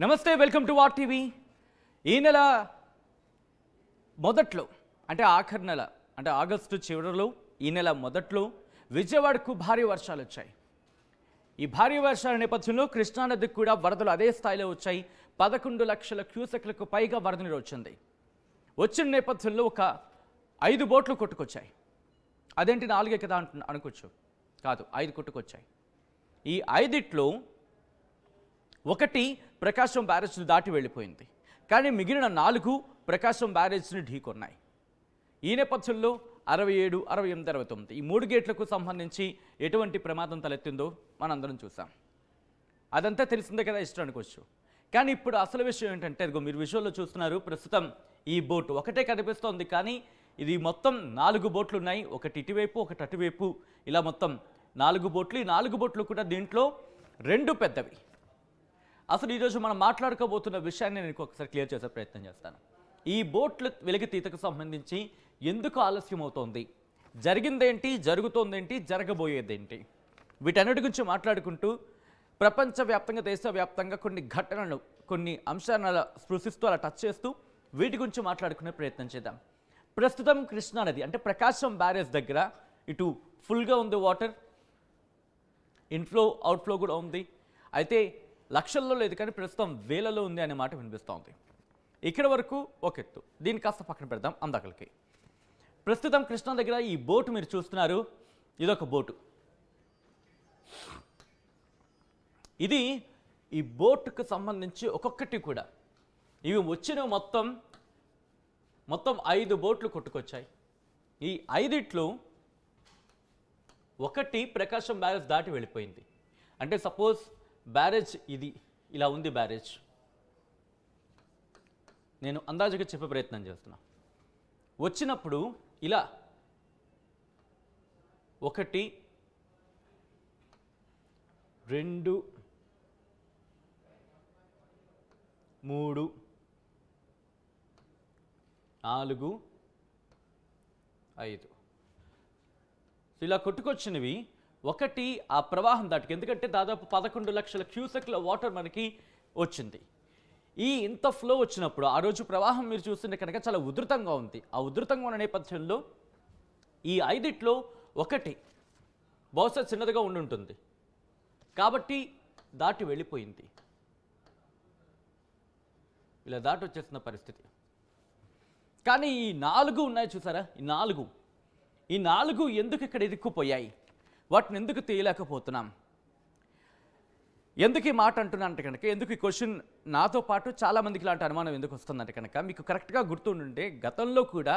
నమస్తే welcome to war TV. ఈ నెల మొదట్లో అంటే ఆఖరి నెల అంటే ఆగస్టు చివరిలో ఈ నెల మొదట్లో విజయవాడకు భారీ వర్షాలు వచ్చాయి. ఈ భారీ వర్షాల నేపథ్యంలో కృష్ణానదికి కూడా వరదలు అదే స్థాయిలో వచ్చాయి. 11 లక్షల క్యూసెక్లకు పైగా వరద నీరు వచ్చింది. వచ్చిన నేపథ్యంలో ఒక 5 బోట్లు కొట్టుకొచ్చాయి. అదేంటి 4 కదా అనుకోవచ్చు, కాదు 5 కొట్టుకొచ్చాయి. ఈ 5ట్లో ఒకటి ప్రకాశం బ్యారేజ్ని దాటి వెళ్ళిపోయింది, కానీ మిగిలిన 4 ప్రకాశం బ్యారేజ్ని ఢీకొన్నాయి. ఈ నేపథ్యంలో 67, 68, 69 ఈ 3 గేట్లకు సంబంధించి ఎటువంటి ప్రమాదం తలెత్తిందో మనందరం చూసాం. అదంతా తెలిసిందే కదా, ఇష్టం అనుకోవచ్చు. కానీ ఇప్పుడు అసలు విషయం ఏంటంటే, ఇదిగో మీరు విజువల్లో చూస్తున్నారు. ప్రస్తుతం ఈ బోటు ఒకటే కనిపిస్తోంది, కానీ ఇది మొత్తం 4 బోట్లు ఉన్నాయి. ఒకటి ఇటువైపు, ఒకటి అటువైపు, ఇలా మొత్తం 4 బోట్లు. ఈ 4 బోట్లు కూడా దీంట్లో 2 పెద్దవి. అసలు ఈరోజు మనం మాట్లాడుకోబోతున్న విషయాన్ని నేను ఒకసారి క్లియర్ చేసే ప్రయత్నం చేస్తాను. ఈ బోట్ల వెలికితీతకు సంబంధించి ఎందుకు ఆలస్యం అవుతోంది, జరిగిందేంటి, జరుగుతోందేంటి, జరగబోయేదేంటి, వీటన్నిటి గురించి మాట్లాడుకుంటూ ప్రపంచవ్యాప్తంగా దేశవ్యాప్తంగా కొన్ని ఘటనలు, కొన్ని అంశాలను స్పృశిస్తూ అలా టచ్ చేస్తూ వీటి గురించి మాట్లాడుకునే ప్రయత్నం చేద్దాం. ప్రస్తుతం కృష్ణానది అంటే ప్రకాశం బ్యారేజ్ దగ్గర ఇటు ఫుల్గా ఉంది వాటర్, ఇన్ఫ్లో అవుట్ఫ్లో కూడా ఉంది. అయితే లక్షల్లో లేదు, కానీ ప్రస్తుతం వేలలో ఉంది అనే మాట వినిపిస్తోంది. ఇక్కడ వరకు ఒక ఎత్తు, దీన్ని కాస్త పక్కన పెడదాం. అందాకలకి ప్రస్తుతం కృష్ణా దగ్గర ఈ బోటు మీరు చూస్తున్నారు, ఇదొక బోటు. ఇది ఈ బోటుకు సంబంధించి ఒక్కొక్కటి కూడా ఇవి వచ్చిన మొత్తం 5 బోట్లు కొట్టుకొచ్చాయి. ఈ 5ట్లో ఒకటి ప్రకాశం బ్యారేజ్ దాటి వెళ్ళిపోయింది. అంటే సపోజ్ బ్యారేజ్ ఇది ఇలా ఉంది. బ్యారేజ్ నేను అందాజుగా చెప్పే ప్రయత్నం చేస్తున్నా. వచ్చినప్పుడు ఇలా 1, 2, 3, 4, 5 ఇలా కొట్టుకొచ్చినవి. ఒకటి ఆ ప్రవాహం దాటికి, ఎందుకంటే దాదాపు 11 లక్షల క్యూసెక్ల వాటర్ మనకి వచ్చింది. ఇంత ఫ్లో వచ్చినప్పుడు ఆ రోజు ప్రవాహం మీరు చూస్తుంటే కనుక చాలా ఉధృతంగా ఉంది. ఆ ఉధృతంగా ఉన్న నేపథ్యంలో ఈ 5ట్లో ఒకటి బహుశా చిన్నదిగా ఉండుంటుంది, కాబట్టి దాటి వెళ్ళిపోయింది. ఇలా దాటి వచ్చేసిన పరిస్థితి. కానీ ఈ 4 ఉన్నాయి చూసారా, ఈ 4 ఎందుకు ఇక్కడ ఇరుక్కుపోయాయి, వాటిని ఎందుకు తీయలేకపోతున్నాం? ఎందుకు ఈ మాట అంటున్నానంటే కనుక, ఎందుకు ఈ క్వశ్చన్ నాతో పాటు చాలామందికి ఇలాంటి అనుమానం ఎందుకు వస్తుందంటే కనుక, మీకు కరెక్ట్గా గుర్తుండే గతంలో కూడా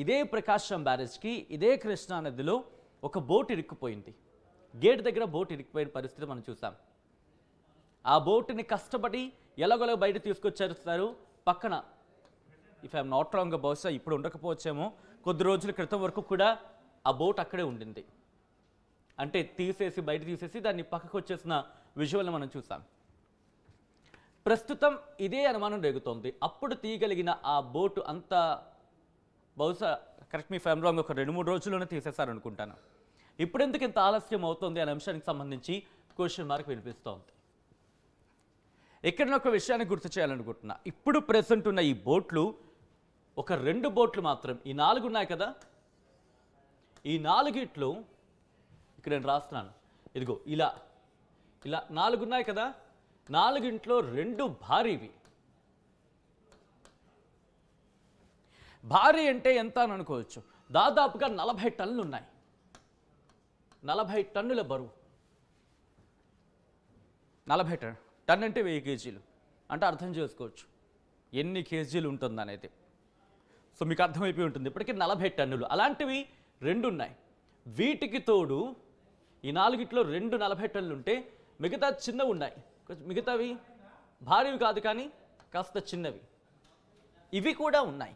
ఇదే ప్రకాశం బ్యారేజ్కి ఇదే కృష్ణా నదిలో ఒక బోట్ ఇరుక్కుపోయింది. గేట్ దగ్గర బోట్ ఇరుక్కుపోయిన పరిస్థితి మనం చూసాం. ఆ బోటుని కష్టపడి ఎలాగోలా బయట తీసుకొచ్చేస్తారు. పక్కన ఇఫ్ ఐఎమ్ నాట్ రాంగ్, బహుశా ఇప్పుడు ఉండకపోవచ్చేమో, కొద్ది రోజుల క్రితం వరకు కూడా ఆ బోట్ అక్కడే ఉండింది. అంటే బయట తీసేసి దాన్ని పక్కకు వచ్చేసిన విజువల్ని మనం చూసాం. ప్రస్తుతం ఇదే అనుమానం రేగుతోంది. అప్పుడు తీయగలిగిన ఆ బోటు అంతా బహుశా కరెక్ట్ మీ ఫ్యామ్ రాంగ్ ఒక 2-3 రోజుల్లోనే తీసేశారనుకుంటాను. ఇప్పుడు ఎందుకు ఇంత ఆలస్యం అవుతుంది అనే అంశానికి సంబంధించి క్వశ్చన్ మార్క్ వినిపిస్తోంది. ఇక్కడ ఒక విషయాన్ని గుర్తు చేయాలనుకుంటున్నా. ఇప్పుడు ప్రెసెంట్ ఉన్న ఈ బోట్లు ఒక 2 బోట్లు మాత్రం, ఈ 4 ఉన్నాయి కదా, ఈ 4ట్లో ఇక్కడ నేను రాస్తున్నాను. ఇదిగో ఇలా 4 ఉన్నాయి కదా, 4ట్లో 2 భారీవి. భారీ అంటే ఎంత అని అనుకోవచ్చు, దాదాపుగా 40 టన్నులు ఉన్నాయి. 40 టన్నుల బరువు. 40 టన్ అంటే 1000 కేజీలు అంటే అర్థం చేసుకోవచ్చు ఎన్ని కేజీలు ఉంటుంది అనేది. సో మీకు అర్థమైపోయి ఉంటుంది. ఇప్పటికీ 40 టన్నులు అలాంటివి 2 ఉన్నాయి. వీటికి తోడు ఈ 4ట్లో 2 40 టన్నులు ఉంటే మిగతా చిన్నవి ఉన్నాయి. మిగతావి భారీవి కాదు, కానీ కాస్త చిన్నవి ఇవి కూడా ఉన్నాయి.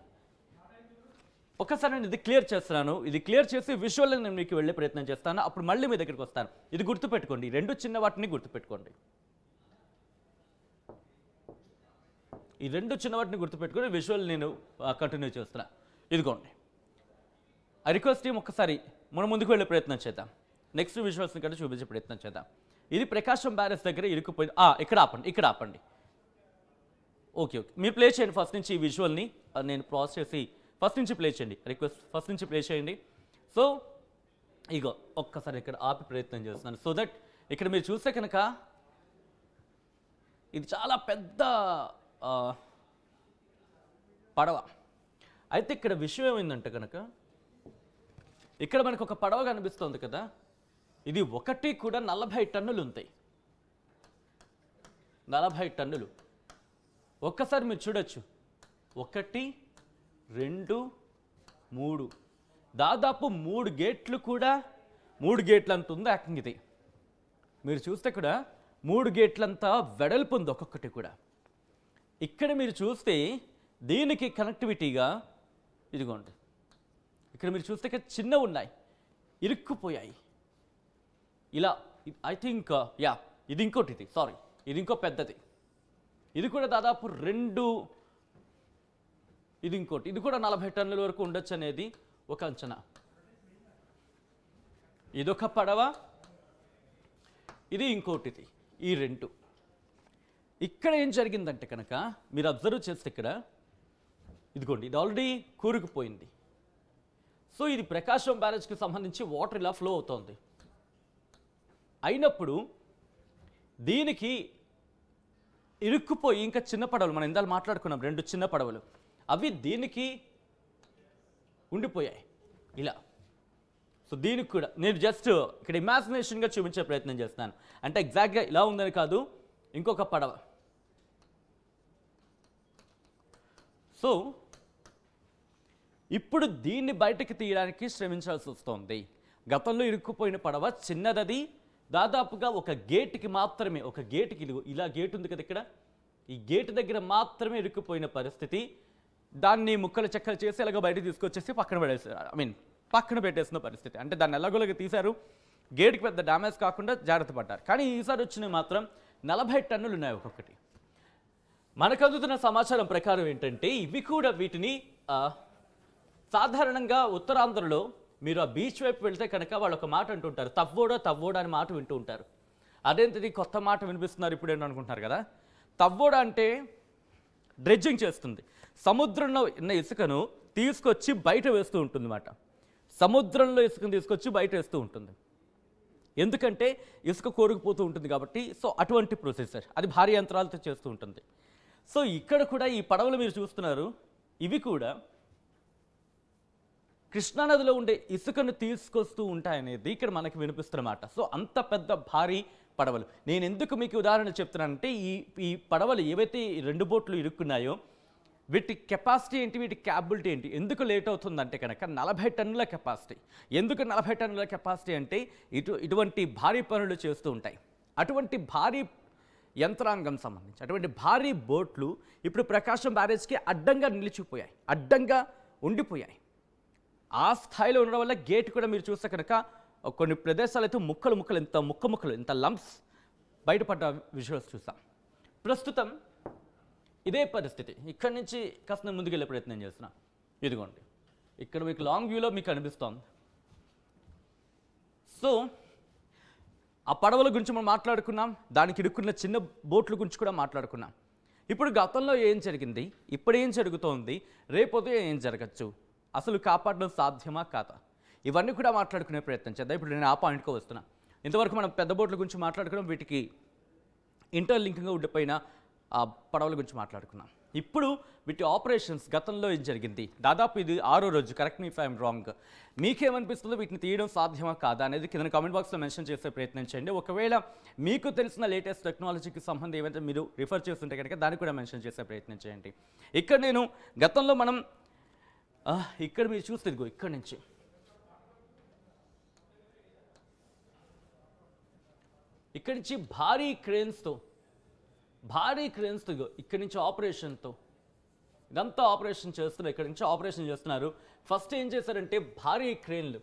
ఒకసారి నేను ఇది క్లియర్ చేస్తున్నాను. ఇది క్లియర్ చేసి విజువల్ నేను మీకు వెళ్ళే ప్రయత్నం చేస్తాను. అప్పుడు మళ్ళీ మీ దగ్గరికి వస్తాను. ఇది గుర్తుపెట్టుకోండి, 2 చిన్న వాటిని గుర్తుపెట్టుకోండి. ఈ 2 చిన్న వాటిని గుర్తుపెట్టుకొని విజువల్ నేను కంటిన్యూ చేస్తున్నా. ఇదిగోండి, ఐ రిక్వెస్ట్ టీమ్ ఒక్కసారి మనం ముందుకు వెళ్ళే ప్రయత్నం చేద్దాం. నెక్స్ట్ విజువల్స్ని కంటే చూపించే ప్రయత్నం చేద్దాం. ఇది ప్రకాశం బ్యారేజ్ దగ్గర ఇరుక్కుపోయింది. ఇక్కడ ఆపండి. ఓకే ఓకే మీరు ప్లే చేయండి ఫస్ట్ నుంచి ఈ విజువల్ని నేను ప్రాసెస్ చేసి ఫస్ట్ నుంచి ప్లే చేయండి, రిక్వెస్ట్ ఫస్ట్ నుంచి ప్లే చేయండి. సో ఇగో ఒక్కసారి ఇక్కడ ఆపి ప్రయత్నం చేస్తున్నాను సో దట్ ఇక్కడ మీరు చూస్తే కనుక ఇది చాలా పెద్ద పడవ. అయితే ఇక్కడ విషయం ఏమైందంటే కనుక ఇక్కడ మనకు ఒక పడవ కనిపిస్తుంది కదా, ఇది ఒకటి కూడా 40 టన్నులు ఉంటాయి. 40 టన్నులు. ఒక్కసారి మీరు చూడొచ్చు, 1 2 3 దాదాపు 3 గేట్లు కూడా 3 గేట్లు అంత ఉంది యాక్టింగ్ ఇది. మీరు చూస్తే కూడా 3 గేట్లంతా వెడల్పు ఉంది ఒక్కొక్కటి కూడా. ఇక్కడ మీరు చూస్తే దీనికి కనెక్టివిటీగా ఇదిగోండి, ఇక్కడ మీరు చూస్తే చిన్న ఉన్నాయి, ఇరుక్కుపోయాయి ఇలా. ఐ థింక్ యా ఇది ఇంకోటి, ఇది సారీ ఇది ఇంకో పెద్దది, ఇది కూడా దాదాపు 2, ఇది ఇంకోటి, ఇది కూడా 40 టన్నుల వరకు ఉండొచ్చు అనేది ఒక అంచనా. ఇదొక పడవ, ఇది ఇంకోటిది, ఈ 2. ఇక్కడ ఏం జరిగిందంటే కనుక మీరు అబ్జర్వ్ చేస్తే ఇక్కడ ఇదిగోండి, ఇది ఆల్రెడీ కూరుకుపోయింది. సో ఇది ప్రకాశం బ్యారేజ్కి సంబంధించి వాటర్ ఇలా ఫ్లో అవుతోంది. అయినప్పుడు దీనికి ఇరుక్కుపోయి ఇంకా చిన్న పడవలు మనం ఇందాక మాట్లాడుకున్నాం, 2 చిన్న పడవలు, అవి దీనికి ఉండిపోయాయి ఇలా. సో దీనికి కూడా నేను జస్ట్ ఇక్కడ ఇమాజినేషన్గా చూపించే ప్రయత్నం చేస్తున్నాను. అంటే ఎగ్జాక్ట్గా ఇలా ఉందని కాదు, ఇంకొక పడవ. సో ఇప్పుడు దీన్ని బయటకు తీయడానికి శ్రమించాల్సి వస్తుంది. గతంలో ఇరుక్కుపోయిన పడవ చిన్నదది, దాదాపుగా ఒక గేటుకి మాత్రమే, ఒక గేటుకి ఇలా గేట్ ఉంది కదా ఇక్కడ, ఈ గేటు దగ్గర మాత్రమే ఇరుక్కుపోయిన పరిస్థితి. దాన్ని ముక్కలు చెక్కలు చేసి ఎలాగో బయటకు తీసుకొచ్చేసి పక్కన పడేసారు, పక్కన పెట్టేసిన పరిస్థితి. అంటే దాన్ని ఎలాగోలాగా తీశారు, గేటుకి పెద్ద డ్యామేజ్ కాకుండా జాగ్రత్త పడ్డారు. కానీ ఈసారి వచ్చినవి మాత్రం 40 టన్నులు ఉన్నాయి ఒక్కొక్కటి. మనకు అందుతున్న సమాచారం ప్రకారం ఏంటంటే ఇవి కూడా వీటిని సాధారణంగా ఉత్తరాంధ్రలో మీరు ఆ బీచ్ వైపు వెళ్తే కనుక వాళ్ళు ఒక మాట అంటుంటారు, తవ్వోడా అని మాట వింటూ ఉంటారు. అదేంటిది కొత్త మాట వినిపిస్తున్నారు ఇప్పుడు ఏంటో అనుకుంటున్నారు కదా. తవ్వోడా అంటే డ్రెడ్జింగ్ చేస్తుంది, సముద్రంలో ఉన్న ఇసుకను తీసుకొచ్చి బయట వేస్తూ ఉంటుంది అన్నమాట. సముద్రంలో ఇసుకను తీసుకొచ్చి బయట వేస్తూ ఉంటుంది, ఎందుకంటే ఇసుక కోరుకుపోతూ ఉంటుంది కాబట్టి. సో అటువంటి ప్రొసెసర్ అది భారీ యంత్రాలతో చేస్తూ ఉంటుంది. సో ఇక్కడ కూడా ఈ పడవలు మీరు చూస్తున్నారు, ఇవి కూడా కృష్ణానదిలో ఉండే ఇసుకను తీసుకొస్తూ ఉంటాయనేది ఇక్కడ మనకి వినిపిస్తున్నమాట. సో అంత పెద్ద భారీ పడవలు. నేను ఎందుకు మీకు ఉదాహరణ చెప్తున్నానంటే ఈ పడవలు ఏవైతే 2 బోట్లు ఇరుక్కున్నాయో వీటి కెపాసిటీ ఏంటి, వీటి క్యాపబిలిటీ ఏంటి, ఎందుకు లేట్ అవుతుందంటే కనుక 40 టన్నుల కెపాసిటీ. ఎందుకు 40 టన్నుల కెపాసిటీ అంటే ఇటువంటి భారీ పనులు చేస్తూ ఉంటాయి. అటువంటి భారీ యంత్రాంగం సంబంధించి అటువంటి భారీ బోట్లు ఇప్పుడు ప్రకాశం బ్యారేజ్కి అడ్డంగా నిలిచిపోయాయి, అడ్డంగా ఉండిపోయాయి. ఆ స్థాయిలో ఉండడం వల్ల గేట్ కూడా మీరు చూస్తే కనుక కొన్ని ప్రదేశాలు అయితే ముక్కలు ఇంత లంప్స్ బయటపడ్డ విజువల్స్ చూసాం. ప్రస్తుతం ఇదే పరిస్థితి. ఇక్కడి నుంచి కాస్త ముందుకెళ్ళే ప్రయత్నం చేస్తున్నా. ఇదిగోండి ఇక్కడ మీకు లాంగ్ వ్యూలో మీకు అనిపిస్తోంది. సో ఆ పడవల గురించి మనం మాట్లాడుకున్నాం, దానికి ఇరుక్కున్న చిన్న బోట్ల గురించి కూడా మాట్లాడుకున్నాం. ఇప్పుడు గతంలో ఏం జరిగింది, ఇప్పుడు ఏం జరుగుతోంది, రేపొద్దు ఏం జరగచ్చు, అసలు కాపాడడం సాధ్యమా కాదా, ఇవన్నీ కూడా మాట్లాడుకునే ప్రయత్నం చేద్దాం. ఇప్పుడు నేను ఆ పాయింట్కి వస్తున్నా. ఇంతవరకు మనం పెద్ద బోట్ల గురించి మాట్లాడుకున్నాం, వీటికి ఇంటర్లింక్గా ఉండిపోయిన ఆ పడవల గురించి మాట్లాడుకున్నాం. ఇప్పుడు వీటి ఆపరేషన్స్ గతంలో ఏం జరిగింది, దాదాపు ఇది 6వ రోజు, correct me if I'm wrong. మీకేమనిపిస్తుందో వీటిని తీయడం సాధ్యమా కాదా అనేది కింద కామెంట్ బాక్స్లో మెన్షన్ చేసే ప్రయత్నం చేయండి. ఒకవేళ మీకు తెలిసిన లేటెస్ట్ టెక్నాలజీకి సంబంధం ఏమైతే మీరు రిఫర్ చేస్తుంటే కనుక దాన్ని కూడా మెన్షన్ చేసే ప్రయత్నం చేయండి. ఇక్కడ నేను గతంలో మనం ఇక్కడ మీరు చూస్తే ఇదిగో ఇక్కడ నుంచి భారీ క్రేన్స్తో ఇక్కడి నుంచి ఆపరేషన్తో ఇదంతా ఆపరేషన్ చేస్తున్నారు. ఇక్కడి నుంచి ఆపరేషన్ చేస్తున్నారు. ఫస్ట్ ఏం చేశారంటే భారీ క్రేన్లు,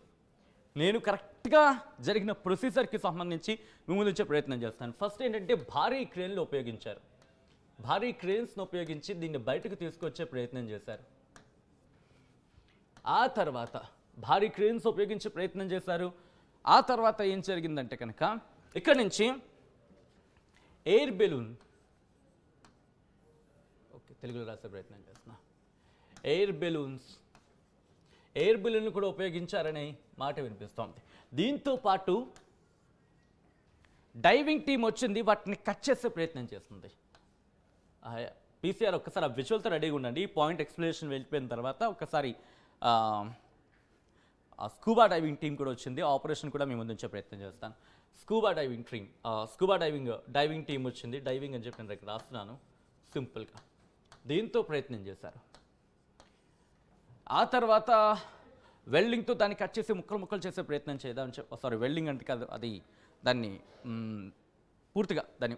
నేను కరెక్ట్గా జరిగిన ప్రొసీజర్కి సంబంధించి మీ ముందు వచ్చే ప్రయత్నం చేస్తాను. ఫస్ట్ ఏంటంటే భారీ క్రేన్లు ఉపయోగించారు. భారీ క్రేన్స్ను ఉపయోగించి దీన్ని బయటకు తీసుకొచ్చే ప్రయత్నం చేశారు. ఆ తర్వాత భారీ క్రేన్స్ ఉపయోగించే ప్రయత్నం చేశారు. ఆ తర్వాత ఏం జరిగిందంటే కనుక ఇక్కడ నుంచి ఎయిర్ బెలూన్ తెలుగులో రాసే ప్రయత్నం చేస్తున్నా. ఎయిర్ బెలూన్లు కూడా ఉపయోగించారనే మాట వినిపిస్తోంది. దీంతో పాటు డైవింగ్ టీం వచ్చింది, వాటిని కట్ చేసే ప్రయత్నం చేస్తుంది. పీసీఆర్ ఒక్కసారి ఆ విజువల్తో రెడీగా ఉండండి. పాయింట్ ఎక్స్ప్లెనేషన్ వెళ్ళిపోయిన తర్వాత ఒకసారి స్కూబా డైవింగ్ టీం కూడా వచ్చింది. ఆపరేషన్ కూడా మేము ముందుంచే ప్రయత్నం చేస్తాను. స్కూబా డైవింగ్ టీం వచ్చింది. డైవింగ్ అని చెప్పి నేను దగ్గర రాస్తున్నాను సింపుల్గా. దీంతో ప్రయత్నం చేశారు. ఆ తర్వాత వెల్డింగ్తో దాన్ని కట్ చేసి ముక్కలు చేసే ప్రయత్నం చేద్దాం. సారీ, వెల్డింగ్ అంటే కాదు, అది దాన్ని పూర్తిగా దాన్ని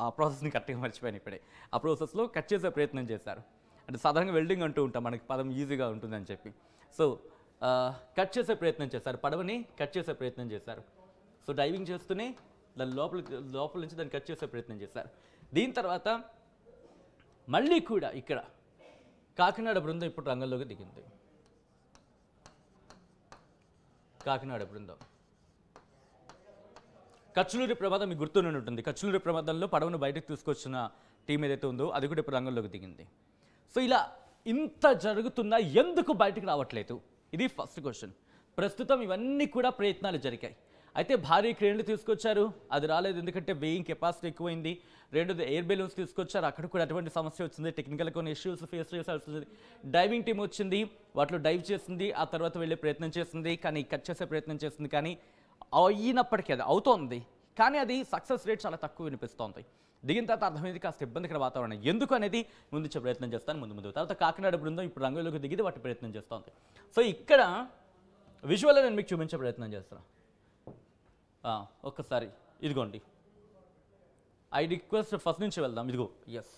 ఆ ప్రాసెస్ని కరెక్ట్గా మర్చిపోయాను ఇప్పుడే. ఆ ప్రాసెస్లో కట్ చేసే ప్రయత్నం చేశారు. అంటే సాధారణంగా వెల్డింగ్ అంటూ ఉంటాం, మనకి పదం ఈజీగా ఉంటుందని చెప్పి. సో కట్ చేసే ప్రయత్నం చేశారు, పడవని కట్ చేసే ప్రయత్నం చేశారు. సో డైవింగ్ చేస్తూనే దాని లోపల నుంచి దాన్ని కట్ చేసే ప్రయత్నం చేశారు. దీని తర్వాత మళ్ళీ కూడా ఇక్కడ కాకినాడ బృందం ఇప్పుడు రంగంలోకి దిగింది. కాకినాడ బృందం కచ్లూరి ప్రమాదం మీకు గుర్తునే ఉంటుంది. కచ్లూరి ప్రమాదంలో పడవను బయటకు తీసుకొచ్చిన టీం ఏదైతే ఉందో అది కూడా ఇప్పుడు రంగంలోకి దిగింది. సో ఇలా ఇంత జరుగుతున్నా ఎందుకు బయటకు రావట్లేదు? ఇది ఫస్ట్ క్వశ్చన్. ప్రస్తుతం ఇవన్నీ కూడా ప్రయత్నాలు జరిగాయి. అయితే భారీ క్రేన్లు తీసుకొచ్చారు, అది రాలేదు, ఎందుకంటే వెయింగ్ కెపాసిటీ ఎక్కువైంది. రెండోది ఎయిర్ బెలూన్స్ తీసుకొచ్చారు, అక్కడ కూడా అటువంటి సమస్య వచ్చింది. టెక్నికల్ కొన్ని ఇష్యూస్ ఫేస్ చేయాల్సి వచ్చింది. డైవింగ్ టీం వచ్చింది, వాటిలో డైవ్ చేసింది, ఆ తర్వాత వెళ్ళే ప్రయత్నం చేసింది, కానీ కట్ చేసే ప్రయత్నం చేసింది. కానీ అయినప్పటికీ అది అవుతోంది, కానీ అది సక్సెస్ రేట్ చాలా తక్కువ వినిపిస్తోంది. దిగిన తర్వాత అర్థమైంది కాస్త ఇబ్బందికర వాతావరణం ఎందుకు అనేది ముందు ప్రయత్నం చేస్తాను ముందు. తర్వాత కాకినాడ బృందం ఇప్పుడు రంగంలోకి దిగితే వాటి ప్రయత్నం చేస్తోంది. సో ఇక్కడ విజువల్ నేను మీకు చూపించే ప్రయత్నం చేస్తాను. ఒక్కసారి ఇదిగోండి, ఐ రిక్వెస్ట్ ఫస్ట్ నుంచి వెళ్దాం. ఇదిగో ఎస్,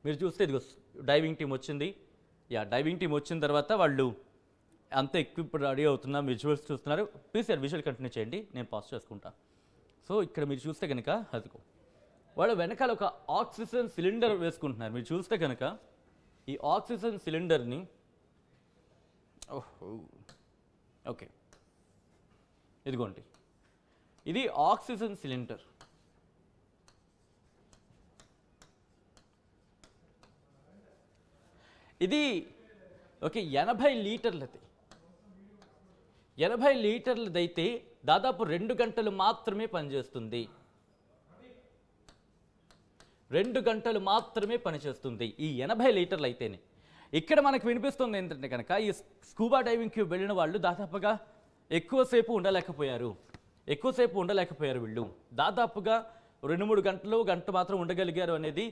మీరు చూస్తే ఇదిగో డైవింగ్ టీం వచ్చింది. డైవింగ్ టీం వచ్చిన తర్వాత వాళ్ళు అంత ఎక్విప్ రెడీ అవుతున్నా, విజువల్స్ చూస్తున్నారు. ప్లీజ్ విజువల్ కంటిన్యూ చేయండి, నేను పాజ్ చేసుకుంటా. సో ఇక్కడ మీరు చూస్తే కనుక అదిగో వాళ్ళు వెనకాల ఒక ఆక్సిజన్ సిలిండర్ వేసుకుంటున్నారు. మీరు చూస్తే కనుక ఈ ఆక్సిజన్ సిలిండర్ని ఓకే ఇదిగోండి, ఇది ఆక్సిజన్ సిలిండర్. ఇది ఓకే 80 లీటర్లది. 80 లీటర్లదైతే దాదాపు 2 గంటలు మాత్రమే పనిచేస్తుంది. 2 గంటలు మాత్రమే పనిచేస్తుంది ఈ 80 లీటర్లు అయితేనే. ఇక్కడ మనకు వినిపిస్తుంది ఏంటంటే కనుక ఈ స్కూబా డైవింగ్కి వెళ్ళిన వాళ్ళు దాదాపుగా ఎక్కువసేపు ఉండలేకపోయారు వీళ్ళు. దాదాపుగా 2-3 గంటలు, గంట మాత్రం ఉండగలిగారు అనేది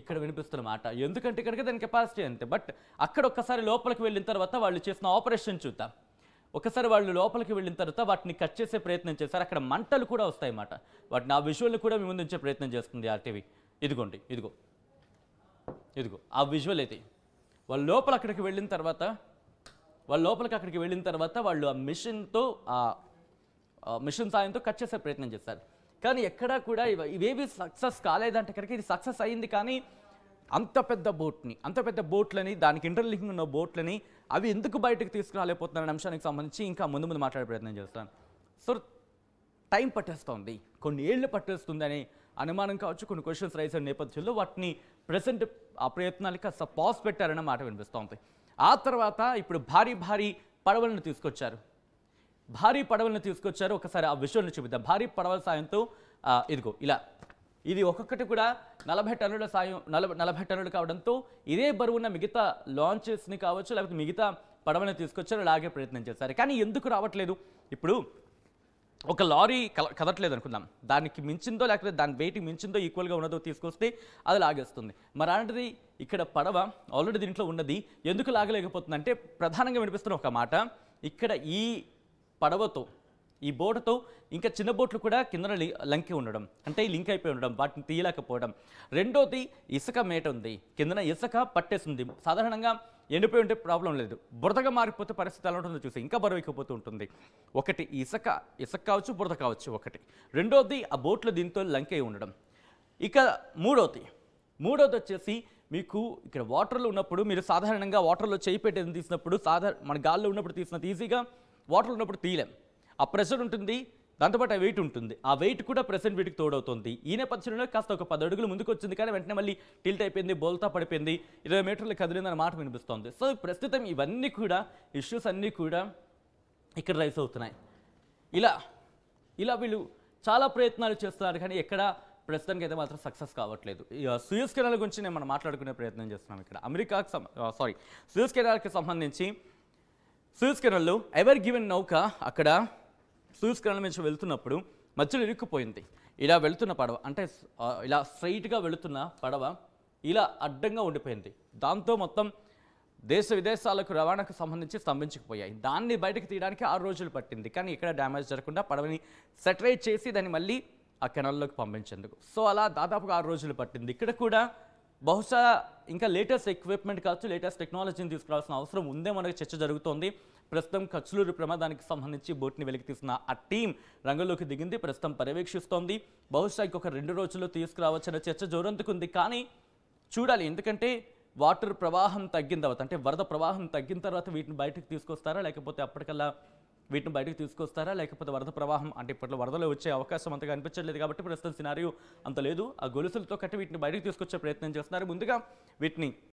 ఇక్కడ వినిపిస్తున్న మాట. ఎందుకంటే కనుక దాని కెపాసిటీ అంతే. బట్ అక్కడ ఒక్కసారి లోపలికి వెళ్ళిన తర్వాత వాళ్ళు చేసిన ఆపరేషన్ చూద్దాం. ఒకసారి వాళ్ళు లోపలికి వెళ్ళిన తర్వాత వాటిని కట్ చేసే ప్రయత్నం చేశారు. అక్కడ మంటలు కూడా వస్తాయి అన్నమాట. వాటిని ఆ విజువల్ని కూడా మీ ముందు ఉంచే ప్రయత్నం చేస్తుంది ఆర్టీవీ. ఇదిగోండి, ఇదిగో ఆ విజువల్ అయితే వాళ్ళు లోపల అక్కడికి వెళ్ళిన తర్వాత వాళ్ళు ఆ మిషన్ సాయంతో కట్ చేసే ప్రయత్నం చేశారు. కానీ ఎక్కడా కూడా ఇవేవి సక్సెస్ కాలేదంటే కనుక ఇది సక్సెస్ అయింది. కానీ అంత పెద్ద బోట్లని దానికి ఇంటర్లింకింగ్ ఉన్న బోట్లని అవి ఎందుకు బయటకు తీసుకురాలేకపోతున్నారనే అంశానికి సంబంధించి ఇంకా ముందు మాట్లాడే ప్రయత్నం చేస్తాను. సో టైం పట్టేస్తుంది, కొన్ని ఏళ్ళు పట్టేస్తుంది అనే అనుమానం కావచ్చు, కొన్ని క్వశ్చన్స్ రైజ్ అయిన నేపథ్యంలో వాటిని ప్రెసెంట్ ఆ ప్రయత్నాలకి కాస్త పాజ్ పెట్టారన్న మాట వినిపిస్తోంది. ఆ తర్వాత ఇప్పుడు భారీ పడవలను తీసుకొచ్చారు. ఒకసారి ఆ విషయాన్ని చూపిద్దాం. భారీ పడవల సాయంతో ఇదిగో ఇలా ఇది ఒక్కొక్కటి కూడా 40 టన్నులు కావడంతో ఇదే బరువున్న మిగతా లాంచెస్ని కావచ్చు, లేకపోతే మిగతా పడవని తీసుకొచ్చారు, అలాగే ప్రయత్నం చేశారు. కానీ ఎందుకు రావట్లేదు? ఇప్పుడు ఒక లారీ కదట్లేదు అనుకుందాం, దానికి మించిందో లేకపోతే దాని వెయిట్ మించిందో ఈక్వల్గా ఉన్నదో తీసుకొస్తే అది లాగేస్తుంది. మరి అలాంటిది ఇక్కడ పడవ ఆల్రెడీ దీంట్లో ఉన్నది ఎందుకు లాగలేకపోతుందంటే ప్రధానంగా వినిపిస్తున్న ఒక మాట, ఇక్కడ ఈ పడవతో ఈ బోటుతో ఇంకా చిన్న బోట్లు కూడా కింద లంకి ఉండడం, అంటే లింక్ అయిపోయి ఉండడం, వాటిని తీయలేకపోవడం. రెండోది ఇసుక మేట ఉంది, కిందన ఇసుక పట్టేస్తుంది. సాధారణంగా ఎండిపోయి ఉంటే ప్రాబ్లం లేదు, బురదగా మారిపోతే పరిస్థితి ఎలా ఉంటుందో చూసి ఇంకా బరువు ఎక్కిపోతూ ఉంటుంది. ఒకటి ఇసుక కావచ్చు, బురద కావచ్చు ఒకటి. రెండోది ఆ బోట్లు దీంతో లంక్ అయి ఉండడం. ఇక మూడోది వచ్చేసి మీకు ఇక్కడ వాటర్లో ఉన్నప్పుడు మీరు సాధారణంగా వాటర్లో చేయి పెట్టేది తీసినప్పుడు మన గాల్లో ఉన్నప్పుడు తీసినంత ఈజీగా వాటర్లో ఉన్నప్పుడు తీయలేం. ఆ ప్రెషర్ ఉంటుంది, దాంతోపాటు ఆ వెయిట్ ఉంటుంది. ఆ వెయిట్ కూడా ప్రెసెంట్ వీటికి తోడవుతుంది. ఈ నేపథ్యంలో కాస్త ఒక 10 అడుగులు ముందుకు వచ్చింది, కానీ వెంటనే మళ్ళీ టిల్ట్ అయిపోయింది, బోల్తా పడిపోయింది, 20 మీటర్లు కదిలిందన్న మాట వినిపిస్తోంది. సో ప్రస్తుతం ఇవన్నీ కూడా ఇష్యూస్ అన్నీ కూడా ఇక్కడ రైస్ అవుతున్నాయి. ఇలా ఇలా వీళ్ళు చాలా ప్రయత్నాలు చేస్తున్నారు, కానీ ఎక్కడ ప్రస్తుతానికి అయితే మాత్రం సక్సెస్ కావట్లేదు. సూయజ్ కెనాల్ గురించి మనం మాట్లాడుకునే ప్రయత్నం చేస్తున్నాం ఇక్కడ. సూయజ్ కెనాల్కి సంబంధించి సూయజ్ కెనాల్లో ఎవర్ గివెన్ నౌక అక్కడ సూయజ్ కెనాల్ నుంచి వెళ్తున్నప్పుడు మధ్యలో ఇరుక్కుపోయింది. ఇలా వెళుతున్న పడవ, అంటే ఇలా స్ట్రైట్గా వెళుతున్న పడవ ఇలా అడ్డంగా ఉండిపోయింది. దాంతో మొత్తం దేశ విదేశాలకు రవాణాకు సంబంధించి స్తంభించుకుపోయాయి. దాన్ని బయటకు తీయడానికి 6 రోజులు పట్టింది, కానీ ఇక్కడ డ్యామేజ్ జరగకుండా పడవని సెటరేట్ చేసి దాన్ని మళ్ళీ ఆ కెనాల్లోకి పంపించేందుకు. సో అలా దాదాపుగా 6 రోజులు పట్టింది. ఇక్కడ కూడా బహుశా ఇంకా లేటెస్ట్ ఎక్విప్మెంట్ కావచ్చు, లేటెస్ట్ టెక్నాలజీని తీసుకురావాల్సిన అవసరం ఉందే మనకు చర్చ జరుగుతోంది. ప్రస్తుతం కచ్లూరు ప్రమాదానికి సంబంధించి బోట్ని వెలికి తీసిన ఆ టీం రంగంలోకి దిగింది, ప్రస్తుతం పర్యవేక్షిస్తోంది. బహుశా ఇంకొక 2 రోజుల్లో తీసుకురావచ్చనే చర్చ జోరందుకుంది. కానీ చూడాలి, ఎందుకంటే వాటర్ ప్రవాహం తగ్గిన తర్వాత, అంటే వరద ప్రవాహం తగ్గిన తర్వాత వీటిని బయటకు తీసుకొస్తారా, లేకపోతే అప్పటికల్లా వీటిని బయటకు తీసుకొస్తారా, లేకపోతే వరద ప్రవాహం, అంటే ఇప్పట్లో వరదలు వచ్చే అవకాశం అంతగా అనిపించట్లేదు కాబట్టి ప్రస్తుతం సినారియో అంత లేదు. ఆ గొలుసులతో కట్టి వీటిని బయటకు తీసుకొచ్చే ప్రయత్నం చేస్తున్నారు. ముందుగా వీటిని